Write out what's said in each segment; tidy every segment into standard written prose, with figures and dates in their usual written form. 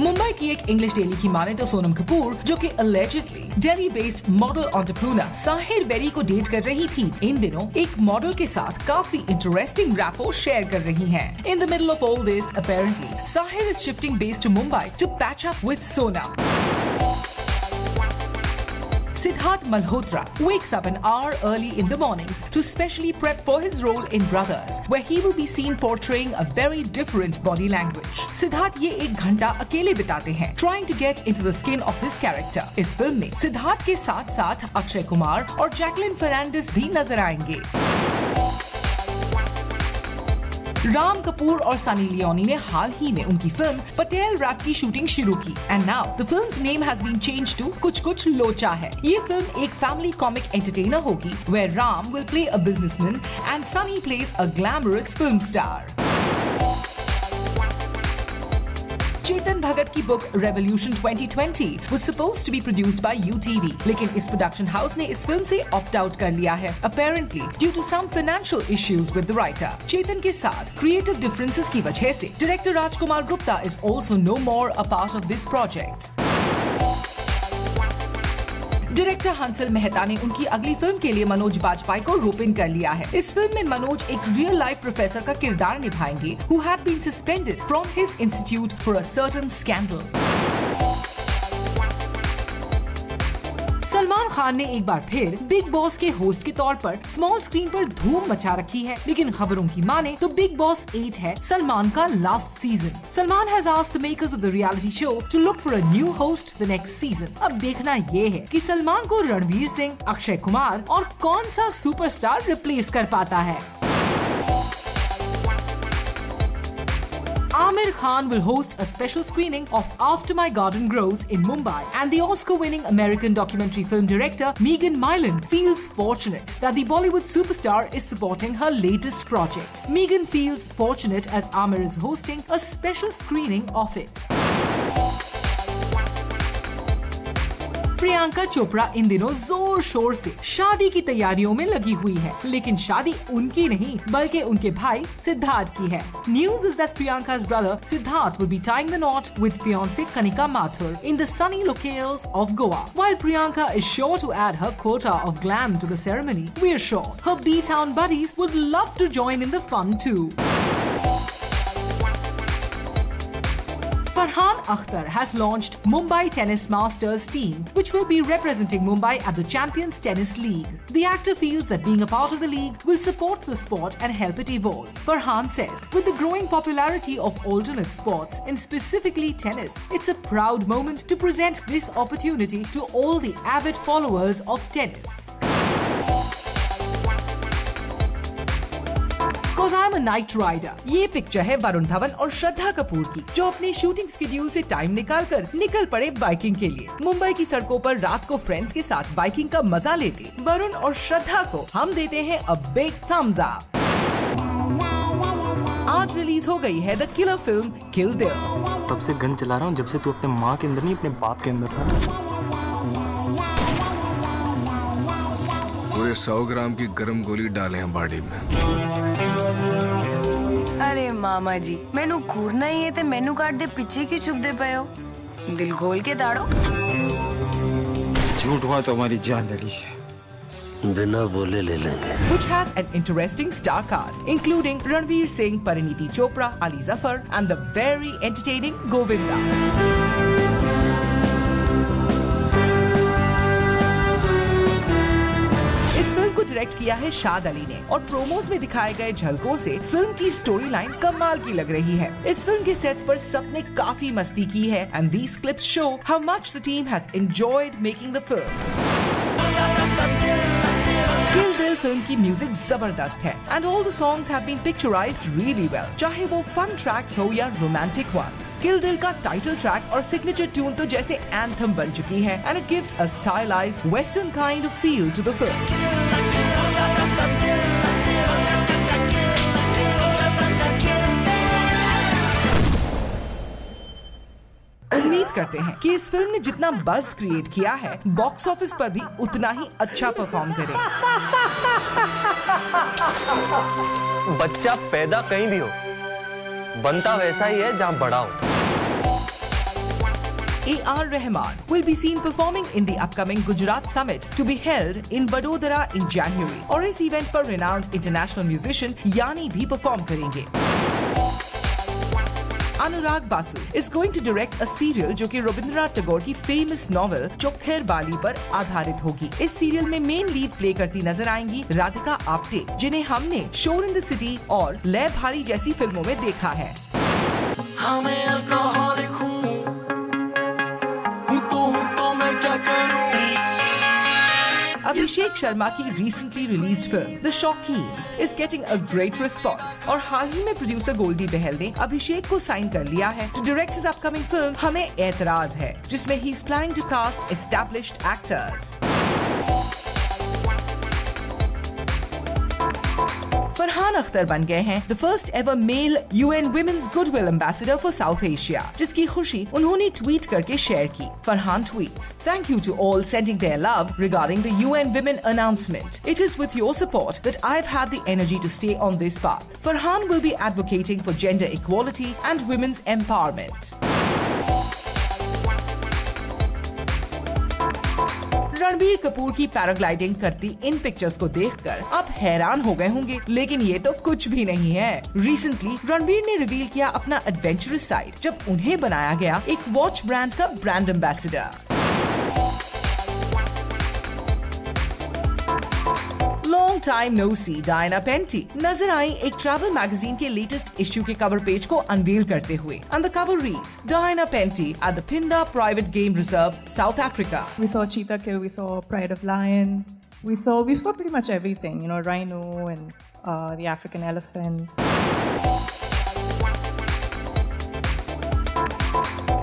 मुंबई की एक English daily की माने तो सोनम कपूर, जो कि allegedly Delhi based model entrepreneur Sahir Berry को डेट कर रही थी, इन दिनों एक मॉडल के साथ काफी इंटरेस्टिंग रैपो शेयर कर रही हैं। In the middle of all this, apparently, Sahir is shifting base to Mumbai to patch up with Sonam. Siddharth Malhotra wakes up an hour early in the mornings to specially prep for his role in Brothers, where he will be seen portraying a very different body language. Siddharth ये 1 घंटा अकेले बिताते हैं, trying to get into the skin of this character. इस film में सिद्धार्थ के साथ साथ अक्षय कुमार और जैकलिन फर्नांडिस भी नजर आएंगे। राम कपूर और सनी लियोनी ने हाल ही में उनकी फिल्म पटेल रैप की शूटिंग शुरू की and now the film's name has been changed to Kuch Kuch Locha Hai. ये फिल्म एक फैमिली कॉमिक एंटरटेनर होगी where Ram will play a businessman and Sunny plays a glamorous film star. Chetan Bhagat की book revolution 2020 was supposed to be produced by UTV, लेकिन इस production house ने इस film से opt out कर लिया है, apparently due to some financial issues with the writer. चेतन के साथ क्रिएटिव डिफरेंसेस की वजह से director Rajkumar Gupta is also no more a part of this project. Director Hansal Mehta ने उनकी अगली फिल्म के लिए मनोज बाजपेयी को रोप इन कर लिया है। इस फिल्म में मनोज एक रियल लाइफ प्रोफेसर का किरदार निभाएंगे who had been suspended from his institute for a certain scandal. Salman Khan ने एक बार फिर बिग बॉस के होस्ट के तौर पर स्मॉल स्क्रीन पर धूम मचा रखी है, लेकिन खबरों की माने तो बिग बॉस 8 है सलमान का last season. Salman has asked the makers of the reality show to look for a new host the next season. अब देखना ये है कि सलमान को रणवीर सिंह, अक्षय कुमार और कौन सा सुपरस्टार रिप्लेस कर पाता है। Aamir Khan will host a special screening of After My Garden Grows in Mumbai, and the Oscar-winning American documentary film director Megan Myland feels fortunate that the Bollywood superstar is supporting her latest project. Megan feels fortunate as Aamir is hosting a special screening of it. Priyanka Chopra इन दिनों जोर शोर से शादी की तैयारियों में लगी हुई है, लेकिन शादी उनकी नहीं बल्कि उनके भाई सिद्धार्थ की है। News is that Priyanka's brother Siddharth will be tying the knot with fiancée Kanika Mathur in the sunny locales of Goa. While Priyanka is sure to add her quota of glam to the ceremony, we're sure her B-town buddies would love to join in the fun too. Farhan Akhtar has launched Mumbai Tennis Masters team, which will be representing Mumbai at the Champions Tennis League. The actor feels that being a part of the league will support the sport and help it evolve. Farhan says, with the growing popularity of alternate sports, and specifically tennis, it's a proud moment to present this opportunity to all the avid followers of tennis. Cause I'm a night rider. ये picture है वरुण धवन और श्रद्धा कपूर की, जो अपने shooting schedule से time निकालकर निकल पड़े बाइकिंग के लिए। मुंबई की सड़कों पर रात को फ्रेंड्स के साथ बाइकिंग का मजा लेते वरुण और श्रद्धा को हम देते हैं अ बिग थम्स अप। आज रिलीज हो गई है द किलर फिल्म किल दिल। तब से गन चला रहा हूँ जब से तू अपने माँ के अंदर नहीं अपने बाप के अंदर था। पूरे 100 ग्राम की गर्म गोली डाले हैं बॉडी में। अरे मामा जी, मैनू घूरना ही है ते मैनू काट दे पीछे क्यों छुपदे पे हो? दिल खोल के दाड़ो। झूठ हुआ तो हमारी जान लड़ी है। बिना बोले ले लेंगे। Which has an interesting star cast, including Ranveer Singh, Parineeti Chopra, Ali Zafar, and the very entertaining Govinda. इस फिल्म को डायरेक्ट किया है शाद अली ने और प्रोमोज में दिखाए गए झलकों से फिल्म की स्टोरी लाइन कमाल की लग रही है। इस फिल्म के सेट्स पर सबने काफी मस्ती की है and these clips show how much the team has enjoyed making the film. Kill Dil film की म्यूजिक जबरदस्त है and all the songs have been picturised really well, चाहे वो फन ट्रैक्स हो या रोमांटिक वंस। किल दिल का टाइटल ट्रैक और signature tune तो जैसे एंथम बन चुकी है and it gives a stylised western kind of feel to the film. उम्मीद करते हैं कि इस फिल्म ने जितना बज़ क्रिएट किया है, बॉक्स ऑफिस पर भी उतना ही अच्छा परफॉर्म करे। बच्चा पैदा कहीं भी हो, बनता वैसा ही है जहां बड़ा होता। A.R. Rahman will be seen performing in the upcoming Gujarat Summit to be held in Vadodara in January. और इस इवेंट पर renowned international musician यानी भी परफॉर्म करेंगे। अनुराग Basu is going to direct a serial जो कि रविंद्रनाथ टैगोर की फेमस नॉवेल चोखेर बाली पर आधारित होगी। इस सीरियल में मेन लीड प्ले करती नजर आएंगी राधिका आप्टे, जिन्हें हमने शोर इन द सिटी और लय भारी जैसी फिल्मों में देखा है। अभिषेक शर्मा की recently released film The Shaukeens is getting a great response और हाल ही में प्रोड्यूसर गोल्डी बहल ने अभिषेक को साइन कर लिया है to direct his upcoming film हमें एतराज है, जिसमें he is planning to cast established actors. Farhan Akhtar बन गए हैं the first ever male UN Women's Goodwill Ambassador for South Asia, जिसकी खुशी उन्होंने ट्वीट करके शेयर की। Farhan tweets, "Thank you to all sending their love regarding the UN Women announcement. It is with your support that I've had the energy to stay on this path." Farhan will be advocating for gender equality and women's empowerment. Ranbir Kapoor की paragliding करती इन pictures को देखकर आप हैरान हो गए होंगे, लेकिन ये तो कुछ भी नहीं है। रिसेंटली रणबीर ने रिवील किया अपना एडवेंचरस साइड जब उन्हें बनाया गया एक वॉच ब्रांड का brand ambassador. Long time no see Diana Penty नजर आई एक ट्रैवल मैगजीन के लेटेस्ट इश्यू के कवर पेज को अनवील करते हुए। And the cover reads, Diana Penty at the Pinda Private Game Reserve, South Africa. We saw cheetah kill, we saw pride of lions, we saw pretty much everything, you know, rhino and the African elephant.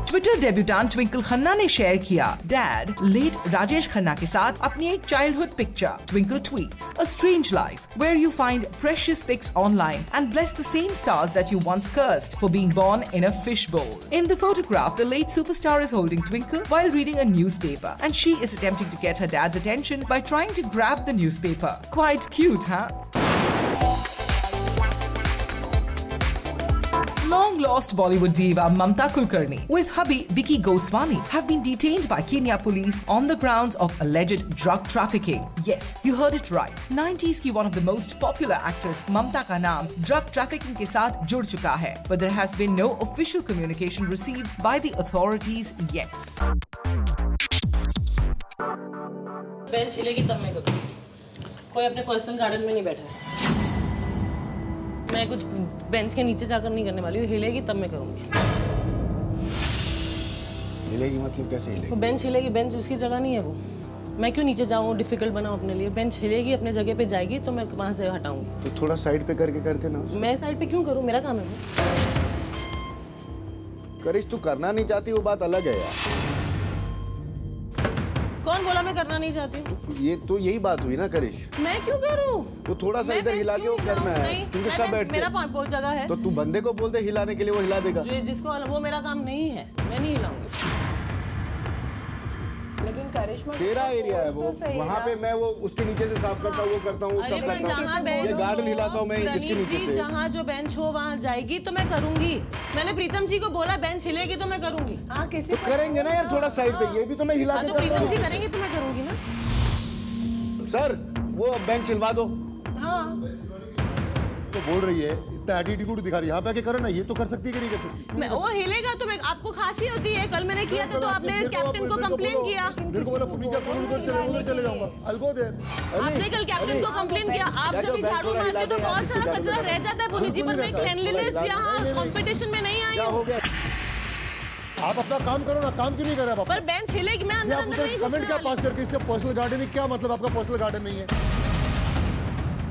Twitter debutante Twinkle Khanna ने share किया dad late Rajesh Khanna के साथ अपनी एक childhood picture. Twinkle tweets, "A strange life where you find precious pics online and bless the same stars that you once cursed for being born in a fishbowl." In the photograph, the late superstar is holding Twinkle while reading a newspaper, and she is attempting to get her dad's attention by trying to grab the newspaper. Quite cute, huh? Long-lost Bollywood diva Mamta Kulkarni with hubby Vicky Goswami have been detained by Kenya police on the grounds of alleged drug trafficking. Yes, you heard it right. 90s की one of the most popular actress Mamta का नाम drug trafficking के साथ जुड़ चुका है, but there has been no official communication received by the authorities yet. Bench हिलेगी तब मैं करूँगी। कोई अपने पर्सनल गार्डन में नहीं बैठा है। मैं कुछ बेंच के नीचे जाकर नहीं करने वाली हूँ, हिलेगी तब मैं करूँगी। हिलेगी मतलब कैसे हिलेगी? वो बेंच हिलेगी, बेंच उसकी जगह नहीं है वो। मैं क्यों नीचे जाऊँ, डिफिकल्ट बनाऊँ अपने लिए? बेंच हिलेगी, अपने जगह पे जाएगी तो मैं वहाँ से हटाऊंगी। तो थोड़ा साइड पे करके करते ना। मैं साइड पे क्यों करूँ, मेरा काम है वो। करिश, तू करना नहीं चाहती वो बात अलग है यार। कौन बोला मैं करना नहीं चाहती? ये तो यही बात हुई ना करिश। मैं क्यों करूं? वो थोड़ा सा इधर हिला के वो करना है, क्योंकि सब बैठते। मेरा बहुत जगह है। तो तू बंदे को बोलते हिलाने के लिए, वो हिला देगा। जिसको वो मेरा काम नहीं है, मैं नहीं हिलाऊंगी। लेकिन करिश्मा तेरा एरिया है वो, वहाँ पे मैं वो उसके नीचे से साफ करता हूँ, वो करता हूँ, सब करता हूँ। ये गार्डन हिलाता हूँ मैं इसके नीचे से। जहाँ जो बेंच हो वहाँ जाएगी तो मैं करूंगी। मैंने प्रीतम जी को बोला बेंच हिलेगी तो मैं करूंगी। हाँ, किसी तो करेंगे ना यार थोड़ा साइड पे, ये भी तो मैं हिला के। प्रीतम जी करेंगे तो मैं करूंगी ना। सर वो बेंच हिलवा दो। हाँ तो बोल रही है, इतना एटीट्यूड दिखा रही है, यहाँ पे आके करो ना, ये तो कर सकती है कि नहीं कर सकती? वो हिलेगा तो मैं, आपको खांसी होती है, कल मैंने किया था तो आपने कैप्टन को कंप्लेन किया। मेरे को बोला नीचे उधर चले जाऊंगा। अलगो दे। आपने कल कैप्टन को कंप्लेन किया। आप जब भी झाड़ू मारते तो बहुत सारा कचरा रह जाता है पुनी जी, पर मैं क्लीनलीनेस यहाँ कंपटीशन में नहीं आई हूँ। आप अपना काम करो ना, काम क्यों नहीं कर रहे आप? पर बेंच हिलेगी, मैं अंदर अंदर नहीं कमेंट क्या पास करके इससे पर्सनल गार्डन क्या मतलब? आपका पर्सनल गार्डन नहीं है।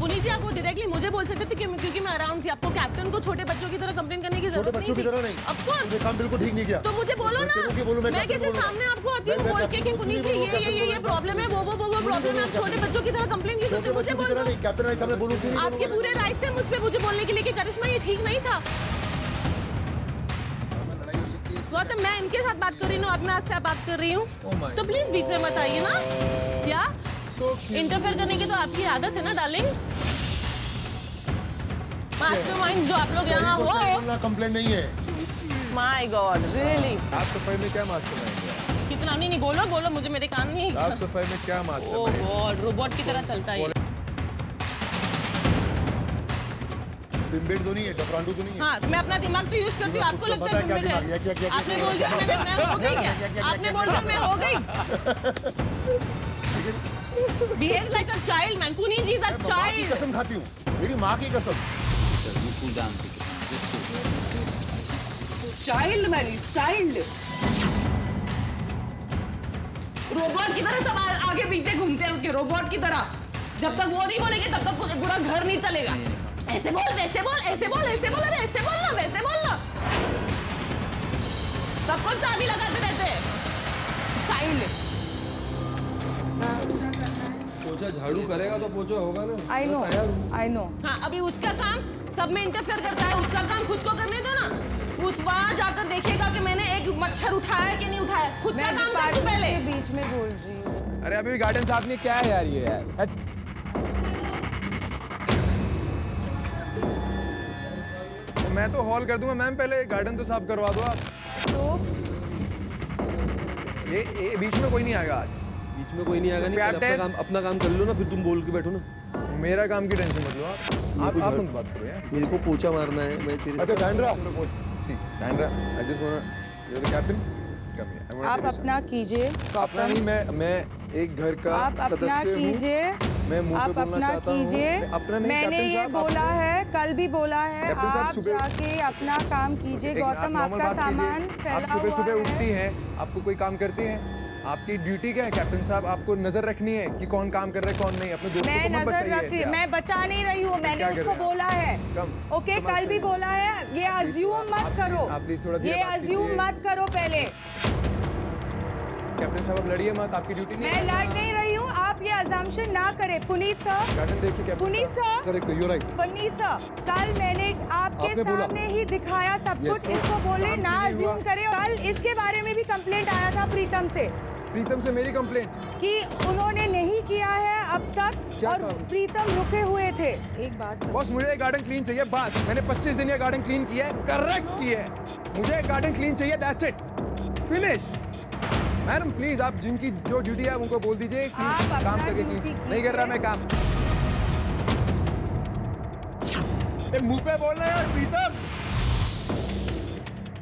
पुनीत जी आपको डायरेक्टली मुझे बोल सकते थे क्योंकि मैं अराउंड थी। आपको कैप्टन को छोटे बच्चों की तरह कंप्लेन करने की जरूरत नहीं थी। छोटे बच्चों की तरह नहीं। ऑफ कोर्स ये काम बिल्कुल ठीक नहीं किया। तो मुझे बोलो ना, मैं कैसे सामने आपको आती हूँ बोल के कि पुनीत जी ये प्रॉब्लम है, वो प्रॉब्लम है। आप छोटे बच्चों की तरह कंप्लेन क्यों करते? मुझे बोल दो। कैप्टन सामने बोलूं क्यों? आपके पूरे राइट्स हैं मुझ पे मुझे बोलने के लिए कि करिश्मा ये ठीक नहीं था। गौतम मैं इनके साथ बात कर रही हूँ, अब मैं आपसे बात कर रही हूँ, तो प्लीज बीच में मत आइए ना। क्या इंटरफेयर करने की तो आपकी आदत है ना डार्लिंग। मास्टरमाइंड जो आप लोग यहाँ हो। कंप्लेंट नहीं है। My God really. साफ सफाई में क्या मास्टरमाइंड है? कितना नहीं बोलो मुझे मेरे कान नहीं। साफ सफाई में क्या मास्टरमाइंड? ओह गॉड रोबोट की तरह चलता है। बिम्बेड तो नहीं है, डफरांडू तो नहीं है। हाँ, मैं अपना दिमाग तो यूज करती हूँ। आपको लगता है बिम्बेड है? आपने बोल दिया मैं हो गई क्या? आपने बोल दिया मैं हो गई? Behave like a child, man. Puneet is a child. कसम खाती हूँ, मेरी माँ की कसम। Child man is child. Robot की तरह सब आगे पीछे घूमते हैं उसके, रोबोट की तरह। जब तक वो नहीं बोलेंगे तब तक पूरा घर नहीं चलेगा। ऐसे बोल, वैसे बोल, ऐसे बोल, ऐसे बोल, अरे ऐसे बोल ना, वैसे बोल ना। सबको चाबी लगाते रहते हैं। चाइल्ड। पोछा झाड़ू करेगा तो पोछा होगा ना। I know. हाँ, अभी उसका काम सब में इंटरफेयर करता है, उसका काम खुद को करने दो ना। उस वहाँ जाकर देखेगा कि मैंने एक मच्छर उठाया कि नहीं उठाया। खुद का काम कर तू पहले। बीच में बोल रही हूँ। अरे अभी गार्डन साहब ने क्या है यार ये यार। मैं तो हॉल कर दूंगा मैम, पहले गार्डन तो साफ करवा दो आप। तो ये बीच में कोई नहीं आएगा आज। बीच में कोई नहीं आएगा नहीं। अपना काम कर लो ना, फिर तुम बोल के बैठो ना। मेरा काम की टेंशन मत लो आप मत बात करो यार। मेरे को पोछा मारना है, मैं तेरे। अच्छा Dandra, see Dandra, I just want you the captain, come here. आप अपना कीजिए। अपना नहीं, मैं एक घर का सदस्य हूँ। मैं मुंह पे बोलना चाहता हूँ। अपना नहीं, मैंने ये बोला है, कल भी बोला है, आप जाके अपना काम कीजिए। गौतम आपका सामान फैला हुआ है। आप सुबह उठती हैं, आपको कोई काम करती हैं, आपकी ड्यूटी क्या है कैप्टन साहब? आपको नजर रखनी है कि कौन काम कर रहा है कौन नहीं। अपने दोस्तों को मत बचाइए। मैं नजर रखती, मैं बचा नहीं रही हूँ, मैंने उसको बोला है। ओके, कल भी बोला है। ये अज्यूम मत करो, ये अज्यूम मत करो पहले। कैप्टन साहब आप लड़िए मत, आपकी ड्यूटी नहीं। मैं लड़ नहीं रही हूँ, आप ये अजम्पशन ना करें। पुनीत सर, गार्डन देखिए। Puneet sir, correct, you right. Puneet sir, कल मैंने आपके सामने ही दिखाया सब कुछ। इसको बोले ना अज्यूम करे। कल इसके बारे में भी कंप्लेंट आया था प्रीतम से। प्रीतम से मेरी कंप्लेंट कि उन्होंने नहीं किया है अब तक, और प्रीतम रुके हुए थे। एक बात बॉस, मुझे गार्डन क्लीन चाहिए बस। मैंने 25 दिन ये गार्डन क्लीन किया है, करेक्ट किया है। मुझे गार्डन क्लीन चाहिए, that's it, finish. Madam please, आप जिनकी जो ड्यूटी है उनको बोल दीजिए काम करके क्लीन। नहीं कर रहा मैं काम। मुंह पे बोलना है यार प्रीतम।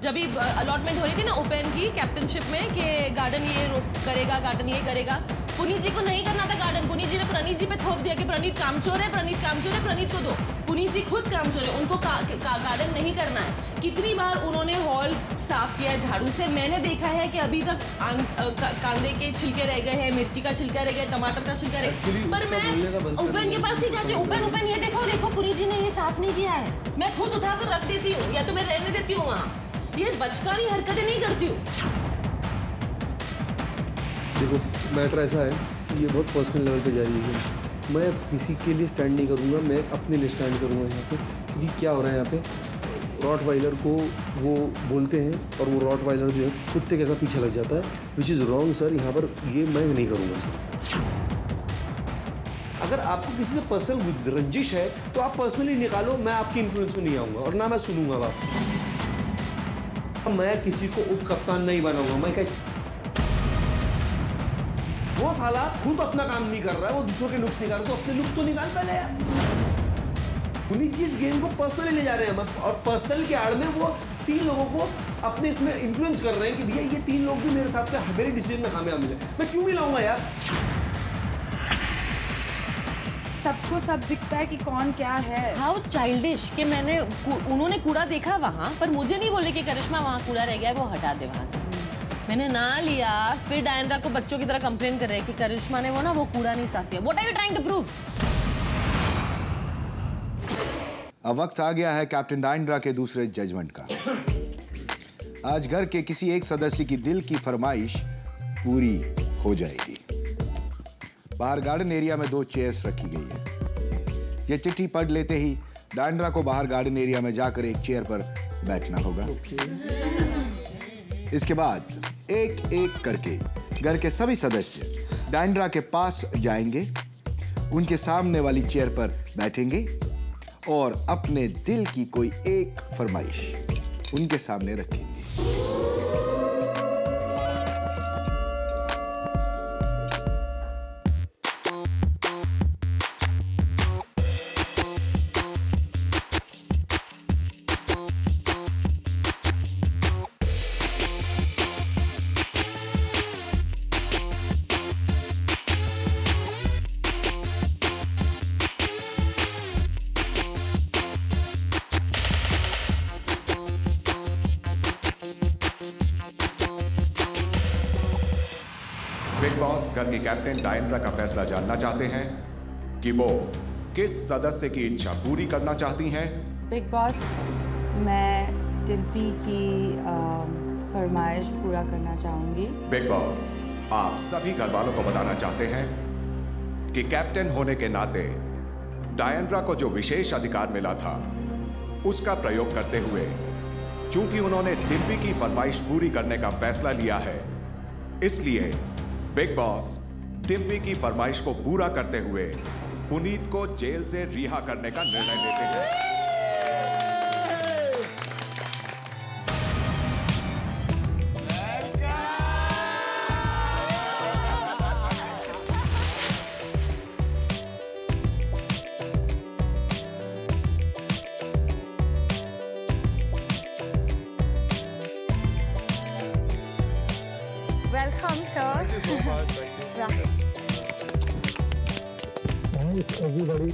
जब अलॉटमेंट हो रही थी ना ओपन की कैप्टनशिप में कि गार्डन ये करेगा, गार्डन ये करेगा, पुनीत जी को नहीं करना था गार्डन। पुनीत जी ने प्रणीत जी पे थोप दिया कि प्रणीत कामचोर है, प्रणीत कामचोर है, प्रणीत को दो। पुनीत जी खुद कामचोर है, उनको गार्डन नहीं करना है। कितनी बार उन्होंने हॉल साफ किया झाड़ू से। मैंने देखा है कि अभी तक कांदे के छिलके रह गए हैं, मिर्ची का छिलका रह गया, टमाटर का छिलका रह गया। पर मैं ओपन के पास नहीं जाती। ओपन ये देखो पुनीत जी ने ये साफ नहीं किया है। मैं खुद उठाकर रख देती हूँ, या तो मैं रहने देती हूँ वहाँ। ये बचकानी हरकतें नहीं करती हूँ। देखो मैटर ऐसा है कि ये बहुत पर्सनल लेवल पे जा रही है। मैं किसी के लिए स्टैंड नहीं करूँगा, मैं अपने लिए स्टैंड करूँगा यहाँ पे। क्योंकि क्या हो रहा है यहाँ पे, रॉटवाइलर को वो बोलते हैं और वो रॉटवाइलर जो है कुत्ते के साथ पीछे लग जाता है, विच इज़ रॉन्ग सर। यहाँ पर ये मैं नहीं करूँगा सर। अगर आपको किसी से पर्सनल रंजिश है तो आप पर्सनली निकालो, मैं आपकी इन्फ्लुएंस में नहीं आऊँगा और ना मैं सुनूंगा बात। मैं किसी को उप कप्तान नहीं बनाऊंगा। मैं क्या, वो साला खुद अपना काम नहीं कर रहा है, वो दूसरों के नुक्स निकाल, तो अपने नुक्स तो निकाल पहले यार। उन्हीं चीज गेम को पर्सनली ले जा रहे हैं हम, और पर्सनल के आड़ में वो 3 लोगों को अपने इसमें इन्फ्लुएंस कर रहे हैं कि भैया ये 3 लोग भी मेरे साथ में मेरे डिसीजन में कामयाब मिले। मैं क्यों मिलाऊंगा यार? सबको सब दिखता है कि कौन क्या है। हाउ चाइल्डिश कि उन्होंने कूड़ा देखा वहाँ, पर मुझे नहीं बोले कि करिश्मा वहाँ कूड़ा रह गया है, वो हटा दे वहाँ से। मैंने ना लिया, फिर डायना को बच्चों की तरह कंप्लेन कर रहे हैं कि करिश्मा ने वो कूड़ा नहीं साफ किया। What are you trying to prove? अब वक्त आ गया है कैप्टन डायना के दूसरे जजमेंट का। आज घर के किसी एक सदस्य की दिल की फरमाइश पूरी हो जाएगी। बाहर गार्डन एरिया में 2 चेयर्स रखी गई है। ये चिट्ठी पढ़ लेते ही डायना को बाहर गार्डन एरिया में जाकर एक चेयर पर बैठना होगा। इसके बाद एक एक करके घर के सभी सदस्य डायना के पास जाएंगे, उनके सामने वाली चेयर पर बैठेंगे और अपने दिल की कोई एक फरमाइश उनके सामने रखेंगे। बिग बॉस घर की कैप्टन डायंड्रा का फैसला जानना चाहते हैं कि वो किस सदस्य की इच्छा पूरी करना चाहती हैं। बिग बॉस, मैं डिम्पी की फरमाइश पूरा करना चाहूंगी। बिग बॉस, आप सभी घर वालों को बताना चाहते हैं कि कैप्टन होने के नाते डायंड्रा को जो विशेष अधिकार मिला था उसका प्रयोग करते हुए, चूंकि उन्होंने डिम्पी की फरमाइश पूरी करने का फैसला लिया है, इसलिए बिग बॉस डिम्पी की फरमाइश को पूरा करते हुए पुनीत को जेल से रिहा करने का निर्णय लेते हैं। Welcome, sir. Thank you so much. Thank you. Yeah. Everybody